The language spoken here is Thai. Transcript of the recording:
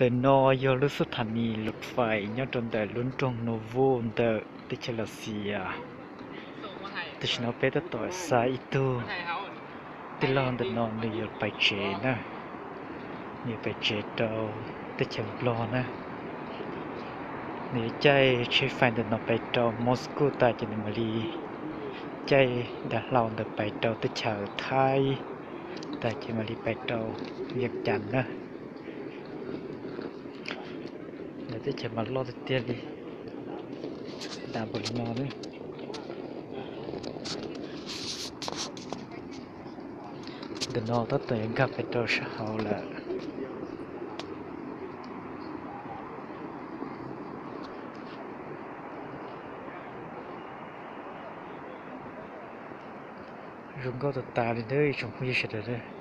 แต่นอยอรุสถานีรถไฟย้อนจนแต่ลุ้นตรงโนโวแต่ติชลาเซียติชโนเปตต่อสายตูติลอนแต่นอนนี่ยไปเจนะนี่ไปเจตเอาติชบลอนะนี่ใจใช้ไฟแต่นอนไปตอมอสโกตาจันมารีใจดาลอนแต่ไปตอติชาวไทยตาจันมารีไปตอเวียงจันทร์นะแล้วจะมาลอดเตียดีดาบริโนนี่เดินนอตัดตัวเองกับไปตัวเช้าละรุงก็ตัดตาเลยชมพูเฉยเลย